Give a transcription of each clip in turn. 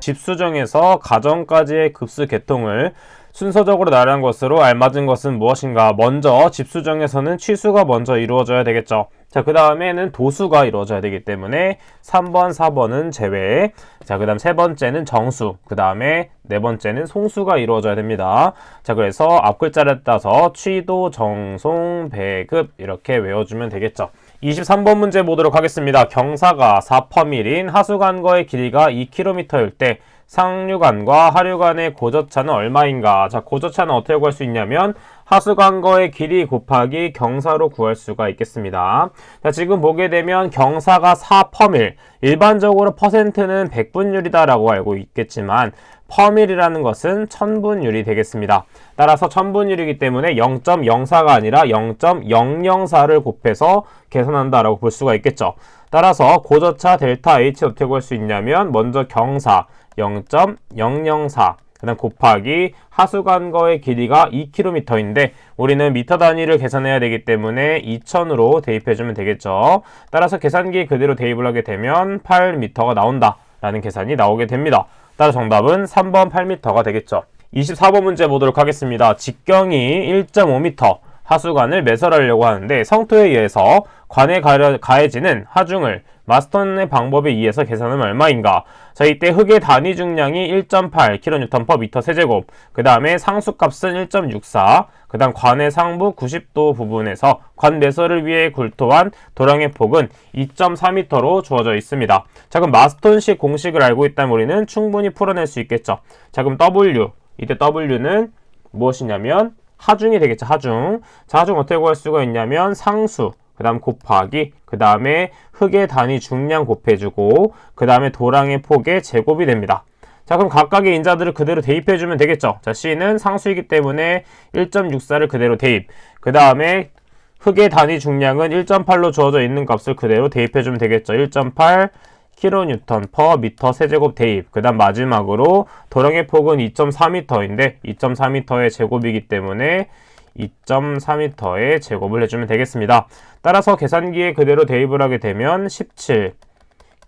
집수정에서 가정까지의 급수 계통을 순서적으로 나열한 것으로 알맞은 것은 무엇인가? 먼저 집수정에서는 취수가 먼저 이루어져야 되겠죠. 자, 그 다음에는 도수가 이루어져야 되기 때문에 3번, 4번은 제외. 자, 그 다음 세 번째는 정수. 그 다음에 네 번째는 송수가 이루어져야 됩니다. 자, 그래서 앞 글자를 따서 취도, 정송, 배급 이렇게 외워주면 되겠죠. 23번 문제 보도록 하겠습니다. 경사가 4%인 하수관거의 길이가 2km일 때 상류관과 하류관의 고저차는 얼마인가? 자, 고저차는 어떻게 구할 수 있냐면 하수관거의 길이 곱하기 경사로 구할 수가 있겠습니다. 자, 지금 보게 되면 경사가 4%밀, 일반적으로 퍼센트는 백분율이다라고 알고 있겠지만 퍼밀이라는 것은 천분율이 되겠습니다. 따라서 천분율이기 때문에 0.04가 아니라 0.004를 곱해서 계산한다라고 볼 수가 있겠죠. 따라서 고저차 델타 H 어떻게 구할 수 있냐면 먼저 경사 0.004 그 다음 곱하기 하수관거의 길이가 2km인데 우리는 미터 단위를 계산해야 되기 때문에 2000으로 대입해주면 되겠죠. 따라서 계산기에 그대로 대입을 하게 되면 8m가 나온다 라는 계산이 나오게 됩니다. 따라 정답은 3번 8m가 되겠죠. 24번 문제 보도록 하겠습니다. 직경이 1.5m 하수관을 매설하려고 하는데 성토에 의해서 관에 가해지는 하중을 마스턴의 방법에 의해서 계산하면 얼마인가? 자, 이때 흙의 단위 중량이 1.8kN/m 세제곱, 그 다음에 상수값은 1.64, 그 다음 관의 상부 90도 부분에서 관 매설을 위해 굴토한 도량의 폭은 2.4m로 주어져 있습니다. 자, 그럼 마스턴식 공식을 알고 있다면 우리는 충분히 풀어낼 수 있겠죠. 자, 그럼 W, 이때 W는 무엇이냐면 하중이 되겠죠. 하중. 자, 하중 어떻게 구할 수가 있냐면 상수, 그 다음 곱하기, 그 다음에 흙의 단위 중량 곱해주고, 그 다음에 도량의 폭의 제곱이 됩니다. 자, 그럼 각각의 인자들을 그대로 대입해주면 되겠죠. 자, C는 상수이기 때문에 1.64를 그대로 대입. 그 다음에 흙의 단위 중량은 1.8로 주어져 있는 값을 그대로 대입해주면 되겠죠. 1.8 kN/m 세제곱 대입. 그 다음 마지막으로 도량의 폭은 2.4m인데 2.4m의 제곱이기 때문에 2.4m의 제곱을 해주면 되겠습니다. 따라서 계산기에 그대로 대입을 하게 되면 17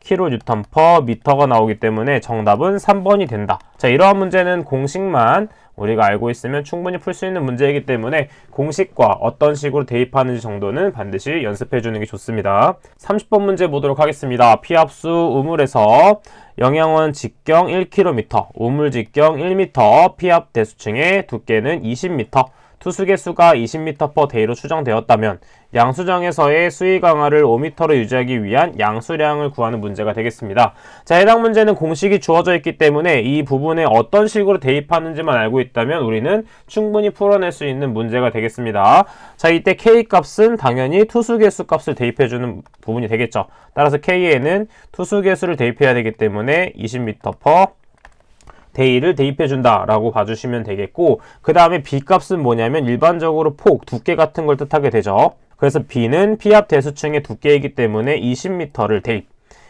kN/m가 나오기 때문에 정답은 3번이 된다. 자, 이러한 문제는 공식만 우리가 알고 있으면 충분히 풀 수 있는 문제이기 때문에 공식과 어떤 식으로 대입하는지 정도는 반드시 연습해 주는 게 좋습니다. 30번 문제 보도록 하겠습니다. 피압수 우물에서 영양원 직경 1km, 우물 직경 1m, 피압 대수층의 두께는 20m, 투수의 수가 20m/day로 추정되었다면 양수정에서의 수위 강화를 5m로 유지하기 위한 양수량을 구하는 문제가 되겠습니다. 자, 해당 문제는 공식이 주어져 있기 때문에 이 부분에 어떤 식으로 대입하는지만 알고 있다면 우리는 충분히 풀어낼 수 있는 문제가 되겠습니다. 자, 이때 K값은 당연히 투수계수 값을 대입해주는 부분이 되겠죠. 따라서 K에는 투수계수를 대입해야 되기 때문에 20m/day를 대입해준다 라고 봐주시면 되겠고, 그 다음에 B값은 뭐냐면 일반적으로 폭, 두께 같은 걸 뜻하게 되죠. 그래서 B는 피압 대수층의 두께이기 때문에 20m를 대입.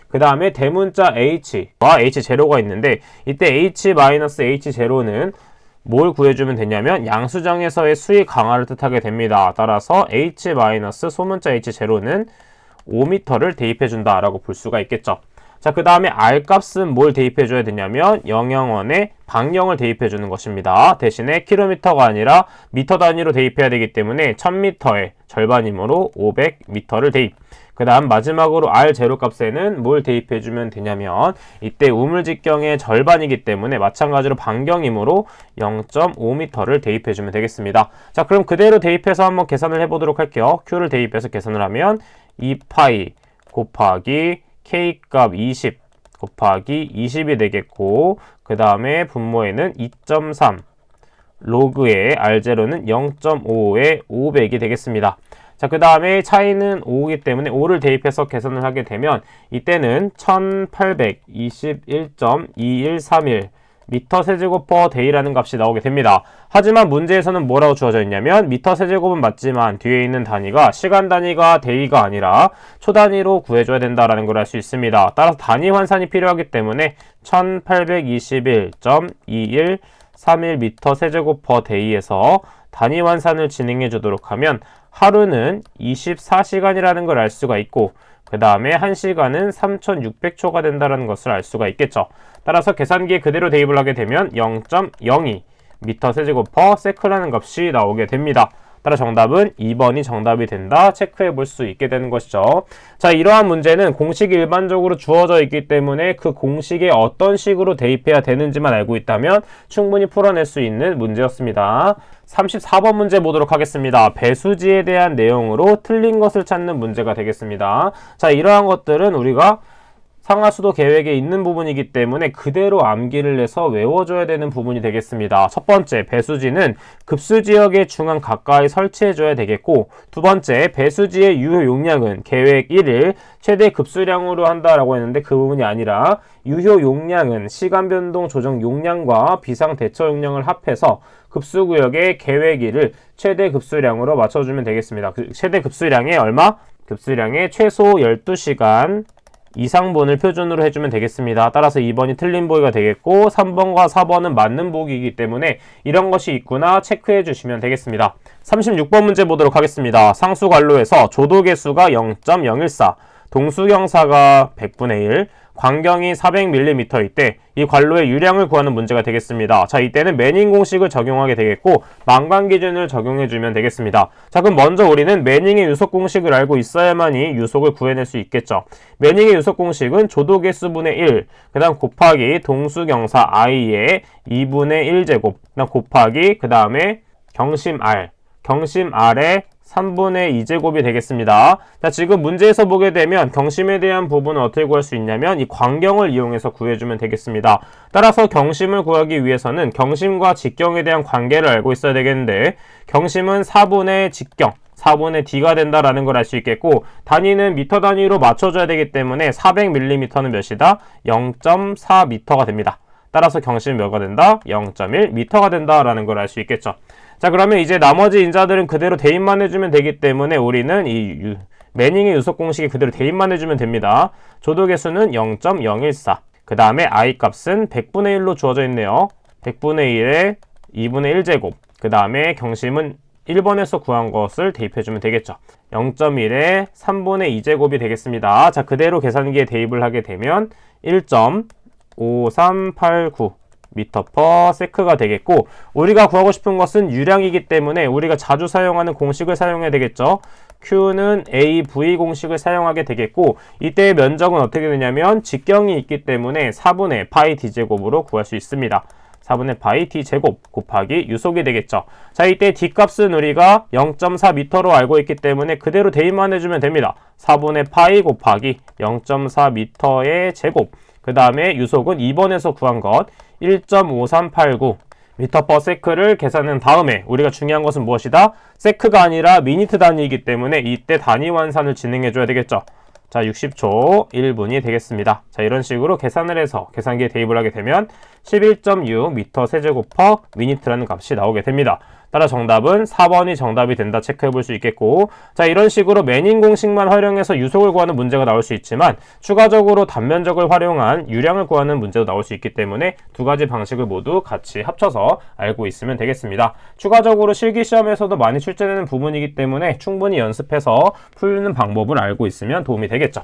그 다음에 대문자 H와 H0가 있는데 이때 H-H0는 뭘 구해주면 되냐면 양수정에서의 수위 강화를 뜻하게 됩니다. 따라서 H- 소문자 H0는 5m를 대입해준다 라고 볼 수가 있겠죠. 자, 그 다음에 R값은 뭘 대입해줘야 되냐면 영영원의 방영을 대입해주는 것입니다. 대신에 km가 아니라 미터 단위로 대입해야 되기 때문에 1000m의 절반이므로 500m를 대입. 그 다음 마지막으로 R0 값에는 뭘 대입해주면 되냐면 이때 우물직경의 절반이기 때문에 마찬가지로 반경이므로 0.5m를 대입해주면 되겠습니다. 자, 그럼 그대로 대입해서 한번 계산을 해보도록 할게요. Q를 대입해서 계산을 하면 2파이 곱하기 K값 20 곱하기 20이 되겠고, 그 다음에 분모에는 2.3 로그의 R0는 0.5의 500이 되겠습니다. 자, 그 다음에 차이는 5이기 때문에 5를 대입해서 계산을 하게 되면 이때는 1821.2131 미터 세제곱 퍼 데이라는 값이 나오게 됩니다. 하지만 문제에서는 뭐라고 주어져 있냐면 미터 세제곱은 맞지만 뒤에 있는 단위가 시간 단위가 데이가 아니라 초 단위로 구해줘야 된다라는 걸 알 수 있습니다. 따라서 단위 환산이 필요하기 때문에 1821.2131 미터 세제곱 퍼 데이에서 단위 환산을 진행해 주도록 하면 하루는 24시간이라는 걸 알 수가 있고 그 다음에 1시간은 3600초가 된다는 것을 알 수가 있겠죠. 따라서 계산기에 그대로 대입을 하게 되면 0.02 미터 세제곱 퍼 세크라는 값이 나오게 됩니다. 따라 정답은 2번이 정답이 된다 체크해 볼 수 있게 되는 것이죠. 자, 이러한 문제는 공식이 일반적으로 주어져 있기 때문에 그 공식에 어떤 식으로 대입해야 되는지만 알고 있다면 충분히 풀어낼 수 있는 문제였습니다. 34번 문제 보도록 하겠습니다. 배수지에 대한 내용으로 틀린 것을 찾는 문제가 되겠습니다. 자, 이러한 것들은 우리가 상하수도 계획에 있는 부분이기 때문에 그대로 암기를 해서 외워줘야 되는 부분이 되겠습니다. 첫 번째, 배수지는 급수지역의 중앙 가까이 설치해줘야 되겠고, 두 번째, 배수지의 유효 용량은 계획 1을 최대 급수량으로 한다라고 했는데 그 부분이 아니라 유효 용량은 시간 변동 조정 용량과 비상 대처 용량을 합해서 급수구역의 계획 1을 최대 급수량으로 맞춰주면 되겠습니다. 최대 급수량의 얼마? 급수량의 최소 12시간 이상분을 표준으로 해주면 되겠습니다. 따라서 2번이 틀린 보기가 되겠고 3번과 4번은 맞는 보기이기 때문에 이런 것이 있구나 체크해 주시면 되겠습니다. 36번 문제 보도록 하겠습니다. 상수 관로에서 조도계수가 0.014, 동수경사가 100분의 1, 광경이 400mm일 때 이 관로의 유량을 구하는 문제가 되겠습니다. 자, 이때는 매닝 공식을 적용하게 되겠고 망관 기준을 적용해 주면 되겠습니다. 자, 그럼 먼저 우리는 매닝의 유속 공식을 알고 있어야만이 유속을 구해낼 수 있겠죠. 매닝의 유속 공식은 조도계수분의 1, 그 다음 곱하기 동수경사 i의 2분의 1제곱, 그 다음 곱하기 그 다음에 경심 r의 3분의 2제곱이 되겠습니다. 자, 지금 문제에서 보게 되면 경심에 대한 부분은 어떻게 구할 수 있냐면 이 광경을 이용해서 구해주면 되겠습니다. 따라서 경심을 구하기 위해서는 경심과 직경에 대한 관계를 알고 있어야 되겠는데 경심은 4분의 직경, 4분의 d가 된다라는 걸 알 수 있겠고 단위는 미터 단위로 맞춰줘야 되기 때문에 400mm는 몇이다? 0.4m가 됩니다. 따라서 경심이 몇가 된다? 0.1m가 된다라는 걸 알 수 있겠죠. 자, 그러면 이제 나머지 인자들은 그대로 대입만 해주면 되기 때문에 우리는 이 매닝의 유속 공식에 그대로 대입만 해주면 됩니다. 조도계수는 0.014, 그 다음에 i 값은 100분의 1로 주어져 있네요. 100분의 1에 2분의 1제곱, 그 다음에 경심은 1번에서 구한 것을 대입해주면 되겠죠. 0.1에 3분의 2제곱이 되겠습니다. 자, 그대로 계산기에 대입을 하게 되면 1.5389 미터 퍼 세크가 되겠고 우리가 구하고 싶은 것은 유량이기 때문에 우리가 자주 사용하는 공식을 사용해야 되겠죠. Q는 AV 공식을 사용하게 되겠고 이때의 면적은 어떻게 되냐면 직경이 있기 때문에 4분의 파이 d제곱으로 구할 수 있습니다. 4분의 파이 d제곱 곱하기 유속이 되겠죠. 자, 이때 d값은 우리가 0.4m로 알고 있기 때문에 그대로 대입만 해주면 됩니다. 4분의 파이 곱하기 0.4m의 제곱, 그 다음에 유속은 2번에서 구한 것 1.5389 미터 퍼 세크를 계산한 다음에 우리가 중요한 것은 무엇이다? 세크가 아니라 미니트 단위이기 때문에 이때 단위 환산을 진행해 줘야 되겠죠. 자, 60초 1분이 되겠습니다. 자, 이런 식으로 계산을 해서 계산기에 대입을 하게 되면 11.6 미터 세제곱 퍼 미니트라는 값이 나오게 됩니다. 따라 정답은 4번이 정답이 된다 체크해 볼 수 있겠고, 자, 이런 식으로 매닝 공식만 활용해서 유속을 구하는 문제가 나올 수 있지만 추가적으로 단면적을 활용한 유량을 구하는 문제도 나올 수 있기 때문에 두 가지 방식을 모두 같이 합쳐서 알고 있으면 되겠습니다. 추가적으로 실기시험에서도 많이 출제되는 부분이기 때문에 충분히 연습해서 풀는 방법을 알고 있으면 도움이 되겠죠.